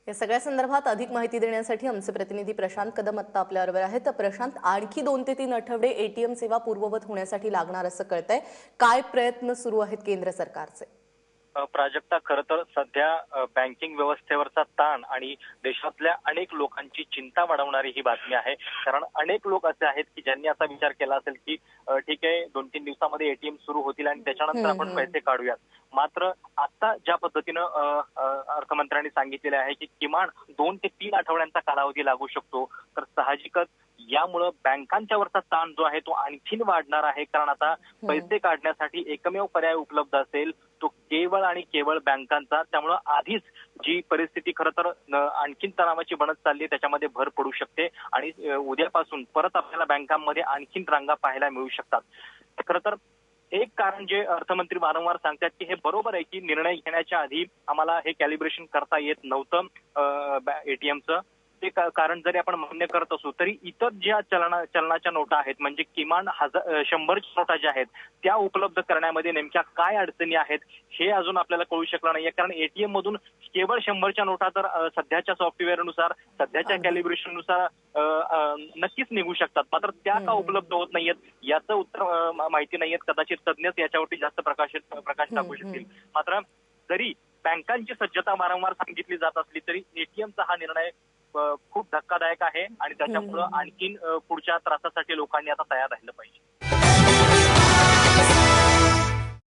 या सगळ्या संदर्भात अधिक माहिती देण्यासाठी आमचे प्रतिनिधी प्रशांत कदम आत्ता आपल्याबरोबर आहेत। तर प्रशांत, आणखी 2 ते 3 आठवडे एटीएम सेवा पूर्ववत होण्यासाठी लागणार असं कळतंय। काय प्रयत्न सुरू आहेत केंद्र सरकारचे? प्राजक्ता, खरं तर सध्या बँकिंग व्यवस्थेवरचा ताण आणि देशातल्या अनेक लोकांची चिंता वाढवणारी ही बातमी आहे। कारण अनेक लोक असे आहेत की ज्यांनी असा विचार केला असेल की ठीक आहे, 2-3 दिवसामध्ये एटीएम सुरू होतील आणि त्याच्यानंतर आपण पैसे काढूयात। मात्र आता ज्या पद्धतीनं अर्थमंत्र्यांनी सांगितलेले आहे की किमान 2 ते 3 आठवड्यांचा कालावधी लागू शकतो, तर साहजिकच यामुळे बँकांच्यावरचा ताण जो आहे तो आणखीन वाढणार आहे। कारण आता पैसे काढण्यासाठी एकमेव पर्याय उपलब्ध असेल तो केवळ आणि केवळ बँकांचा। त्यामुळे आधीच जी परिस्थिती खरं तर आणखीन तणावाची बनत चालली त्याच्यामध्ये भर पडू शकते आणि उद्यापासून परत आपल्याला बँकांमध्ये आणखीन रांगा पाहायला मिळू शकतात। खरं तर एक कारण जे अर्थमंत्री वारंवार सांगतात की हे बरोबर आहे की निर्णय घेण्याच्या आधी आम्हाला हे कॅलिब्रेशन करता येत नव्हतं एटीएमचं। ते कारण जरी आपण मान्य करत असू तरी इतर ज्या चलनाच्या नोटा आहेत, म्हणजे किमान 100च्या नोटा ज्या आहेत त्या उपलब्ध करण्यामध्ये नेमक्या काय अडचणी आहेत हे अजून आपल्याला कळू शकलं नाहीये। कारण एटीएम मधून केवळ 100च्या नोटा तर सध्याच्या सॉफ्टवेअरनुसार, सध्याच्या कॅलिब्रेशननुसार नक्कीच निघू शकतात। मात्र त्या का उपलब्ध होत नाहीयेत याचं उत्तर माहिती नाहीयेत। कदाचित तज्ञच याच्यावरती जास्त प्रकाश टाकू शकतील। मात्र जरी बँकांची सज्जता वारंवार सांगितली जात असली तरी एटीएमचा हा निर्णय खूप धक्कादायक आहे आणि त्याच्यामुळे आणखीन पुढच्या त्रासासाठी लोकांनी आता तयार राहिलं पाहिजे।